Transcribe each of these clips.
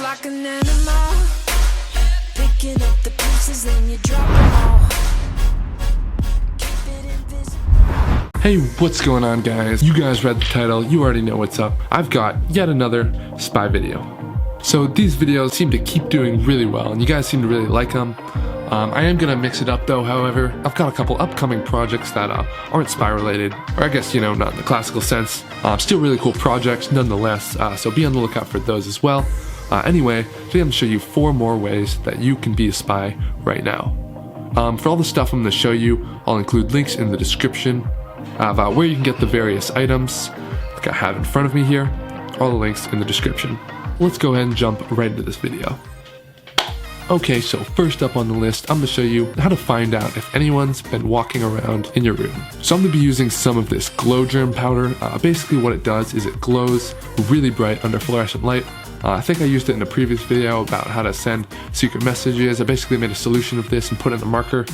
like an animal, picking up the pieces, then you drop them all. Keep it invisible. Hey, what's going on, guys? You guys read the title, you already know what's up. I've got yet another spy video. So these videos seem to keep doing really well, and you guys seem to really like them. I am gonna mix it up though, however. I've got a couple upcoming projects that aren't spy related, or I guess, you know, not in the classical sense. Still really cool projects nonetheless, so be on the lookout for those as well. Anyway, today I'm gonna show you 4 more ways that you can be a spy right now. For all the stuff I'm gonna show you, I'll include links in the description about where you can get the various items like I have in front of me here. All the links in the description. Let's go ahead and jump right into this video. Okay, so first up on the list, I'm going to show you how to find out if anyone's been walking around in your room. So I'm going to be using some of this glow germ powder. Basically what it does is it glows really bright under fluorescent light. I think I used it in a previous video about how to send secret messages. I basically made a solution of this and put it in a marker.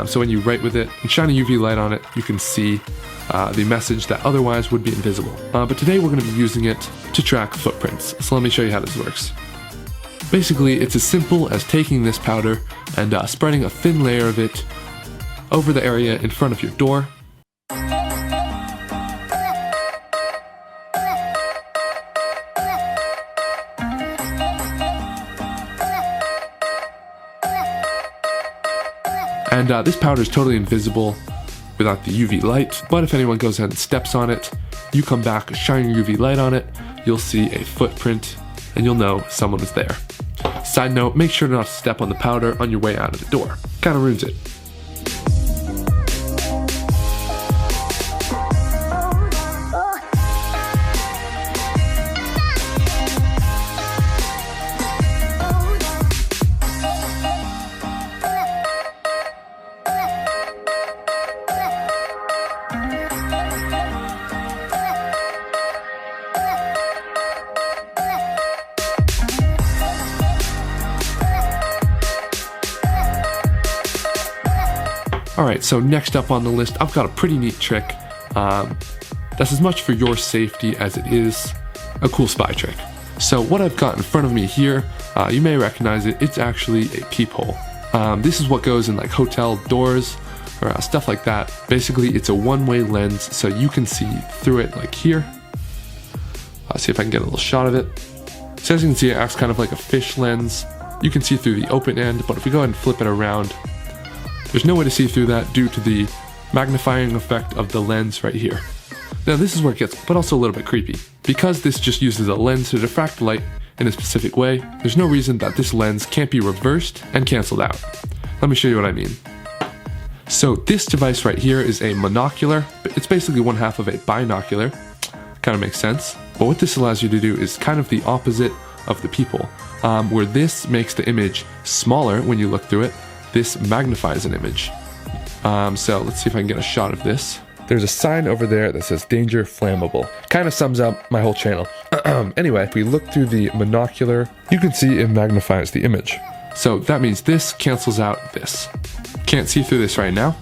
So when you write with it and shine a UV light on it, you can see the message that otherwise would be invisible. But today we're going to be using it to track footprints. So let me show you how this works. Basically, it's as simple as taking this powder and spreading a thin layer of it over the area in front of your door. And this powder is totally invisible without the UV light, but if anyone goes ahead and steps on it, you come back, shine your UV light on it, you'll see a footprint, and you'll know someone was there. Side note, make sure not to step on the powder on your way out of the door. Kinda ruins it. Alright, so next up on the list, I've got a pretty neat trick that's as much for your safety as it is a cool spy trick. So what I've got in front of me here, you may recognize it, it's actually a peephole. This is what goes in like hotel doors or stuff like that. Basically, it's a one-way lens, so you can see through it like here. I'll see if I can get a little shot of it. So as you can see, it acts kind of like a fish lens. You can see through the open end, but if we go ahead and flip it around, there's no way to see through that due to the magnifying effect of the lens right here. Now this is where it gets, but also a little bit creepy. Because this just uses a lens to diffract light in a specific way, there's no reason that this lens can't be reversed and canceled out. Let me show you what I mean. So this device right here is a monocular. It's basically one half of a binocular. Kind of makes sense. But what this allows you to do is kind of the opposite of the peephole. Where this makes the image smaller when you look through it, this magnifies an image. So let's see if I can get a shot of this. There's a sign over there that says danger flammable. Kind of sums up my whole channel. Anyway, if we look through the monocular, you can see it magnifies the image. So that means this cancels out this. Can't see through this right now,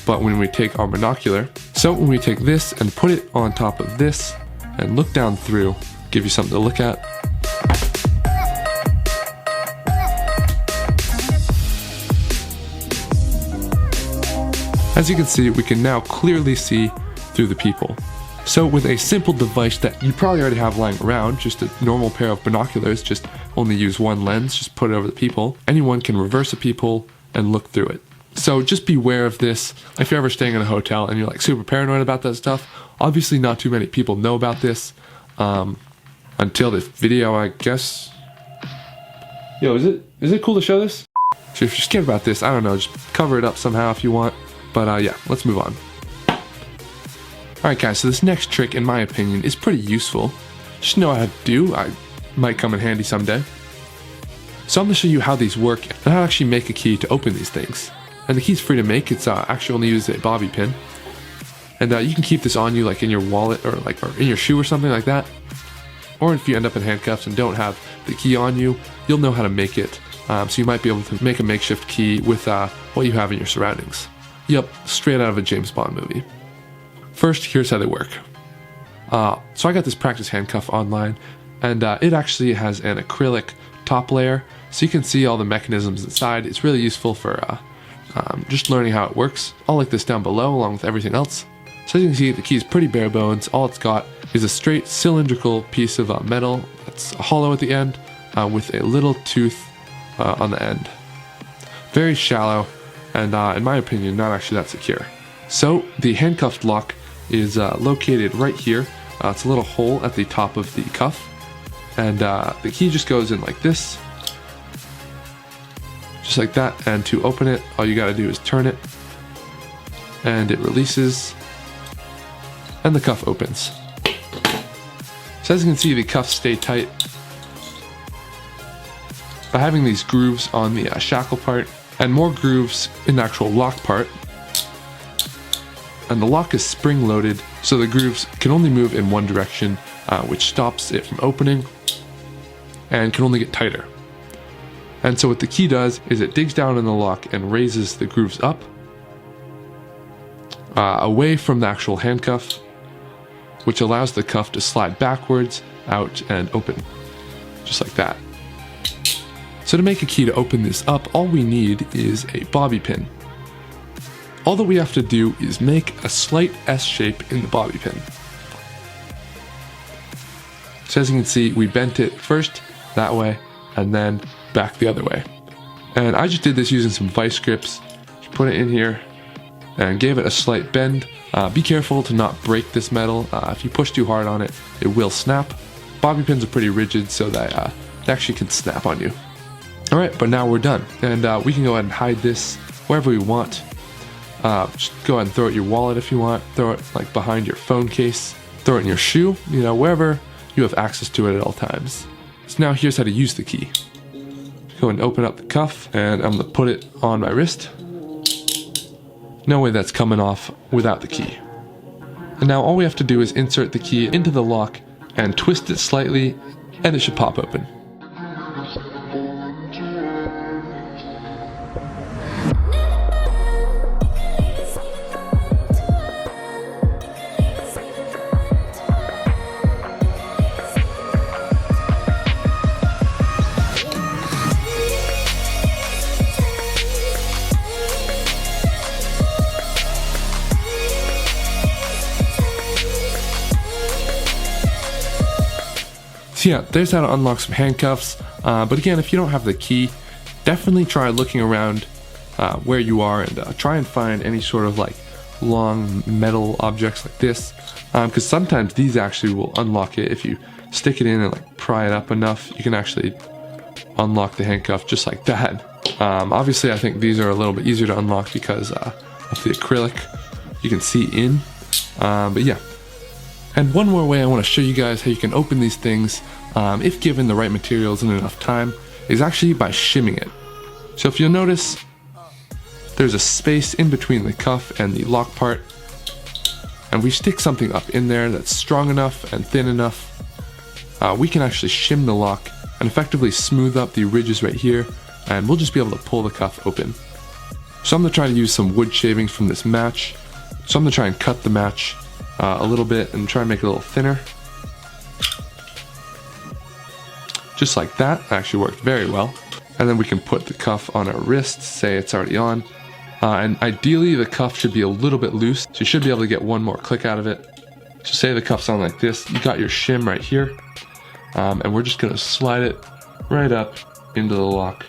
but when we take our monocular, so when we take this and put it on top of this and look down through, give you something to look at. As you can see, we can now clearly see through the peephole. So with a simple device that you probably already have lying around, just a normal pair of binoculars, just only use one lens, just put it over the peephole, anyone can reverse a peephole and look through it. So just beware of this. If you're ever staying in a hotel and you're like super paranoid about that stuff, obviously not too many people know about this until this video, I guess. Yo, is it cool to show this? So if you're scared about this, I don't know, just cover it up somehow if you want. But yeah, let's move on. Alright guys, so this next trick, in my opinion, is pretty useful. Just know how to do, I might come in handy someday. So I'm going to show you how these work and how to actually make a key to open these things. And the key's free to make, it's actually only uses a bobby pin. And you can keep this on you like in your wallet or in your shoe or something like that. Or if you end up in handcuffs and don't have the key on you, you'll know how to make it. So you might be able to make a makeshift key with what you have in your surroundings. Yep, straight out of a James Bond movie. First, here's how they work. So I got this practice handcuff online, and it actually has an acrylic top layer so you can see all the mechanisms inside. It's really useful for just learning how it works. I'll link this down below along with everything else. So as you can see, the key is pretty bare bones. All it's got is a straight cylindrical piece of metal that's hollow at the end with a little tooth on the end. Very shallow and in my opinion not actually that secure. So the handcuffed lock is located right here. It's a little hole at the top of the cuff, and the key just goes in like this, just like that, and to open it all you gotta do is turn it and it releases and the cuff opens. So as you can see, the cuffs stay tight by having these grooves on the shackle part and more grooves in the actual lock part. And the lock is spring loaded, so the grooves can only move in one direction, which stops it from opening and can only get tighter. And so what the key does is it digs down in the lock and raises the grooves up away from the actual handcuff, which allows the cuff to slide backwards, out, and open, just like that. So to make a key to open this up, all we need is a bobby pin. All that we have to do is make a slight S shape in the bobby pin. So as you can see, we bent it first that way and then back the other way. And I just did this using some vice grips. Just put it in here and gave it a slight bend. Be careful to not break this metal. If you push too hard on it, it will snap. Bobby pins are pretty rigid, so that they actually can snap on you. Alright, but now we're done. And we can go ahead and hide this wherever we want. Just go ahead and throw it in your wallet if you want. Throw it like behind your phone case. Throw it in your shoe, you know, wherever you have access to it at all times. So now here's how to use the key. Go and open up the cuff, and I'm going to put it on my wrist. No way that's coming off without the key. And now all we have to do is insert the key into the lock and twist it slightly, and it should pop open. So yeah, there's how to unlock some handcuffs, but again, if you don't have the key, definitely try looking around where you are and try and find any sort of like long metal objects like this, because sometimes these actually will unlock it. If you stick it in and like pry it up enough, you can actually unlock the handcuff just like that. Obviously I think these are a little bit easier to unlock because of the acrylic, you can see in, but yeah. And one more way I want to show you guys how you can open these things, if given the right materials and enough time, is actually by shimming it. So if you'll notice, there's a space in between the cuff and the lock part, and we stick something up in there that's strong enough and thin enough, we can actually shim the lock and effectively smooth up the ridges right here, and we'll just be able to pull the cuff open. So I'm going to try to use some wood shavings from this match. So I'm going to try and cut the match a little bit and try and make it a little thinner. Just like that. Actually worked very well. And then we can put the cuff on our wrist, say it's already on. And ideally the cuff should be a little bit loose, so you should be able to get one more click out of it. So say the cuff's on like this, you got your shim right here, and we're just going to slide it right up into the lock,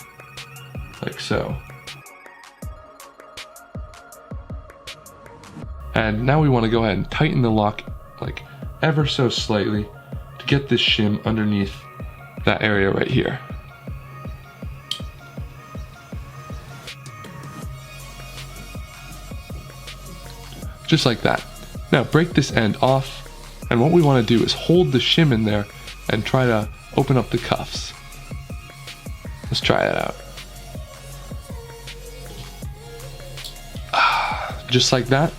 like so. And now we want to go ahead and tighten the lock like ever so slightly to get this shim underneath that area right here. Just like that. Now break this end off, and what we want to do is hold the shim in there and try to open up the cuffs. Let's try it out. Just like that.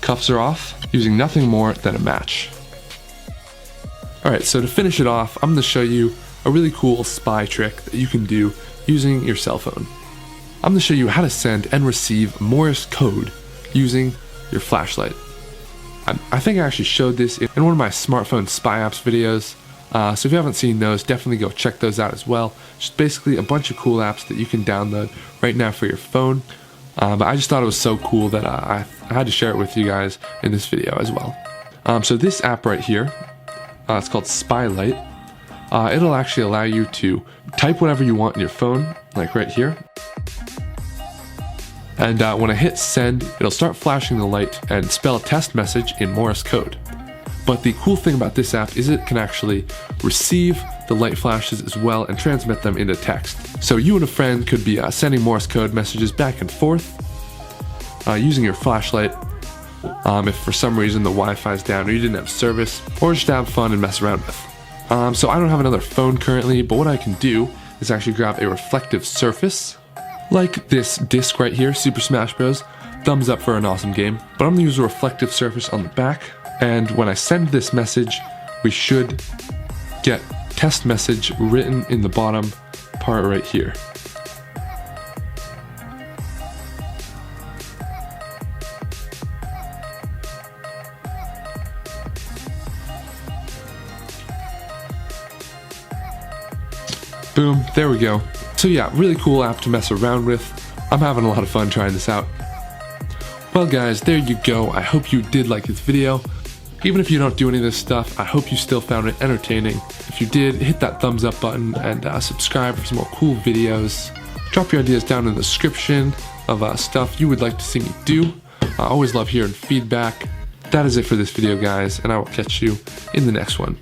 Cuffs are off, using nothing more than a match. Alright, so to finish it off, I'm going to show you a really cool spy trick that you can do using your cell phone. I'm going to show you how to send and receive Morse code using your flashlight. I think I actually showed this in one of my smartphone spy apps videos, So if you haven't seen those, definitely go check those out as well. Just basically a bunch of cool apps that you can download right now for your phone. But I just thought it was so cool that I had to share it with you guys in this video as well. So this app right here, it's called Spylight. It'll actually allow you to type whatever you want in your phone, like right here. And when I hit send, it'll start flashing the light and spell a test message in Morse code. But the cool thing about this app is it can actually receive the light flashes as well and transmit them into text. So you and a friend could be sending Morse code messages back and forth using your flashlight if for some reason the Wi-Fi is down or you didn't have service, or just to have fun and mess around with. So I don't have another phone currently, but what I can do is actually grab a reflective surface, like this disc right here, Super Smash Bros. Thumbs up for an awesome game. But I'm gonna use a reflective surface on the back, and when I send this message, we should get test message written in the bottom part right here. Boom, there we go. So yeah, really cool app to mess around with. I'm having a lot of fun trying this out. Well guys, there you go. I hope you did like this video. Even if you don't do any of this stuff, I hope you still found it entertaining. If you did, hit that thumbs up button and subscribe for some more cool videos. Drop your ideas down in the description of stuff you would like to see me do. I always love hearing feedback. That is it for this video guys, and I will catch you in the next one.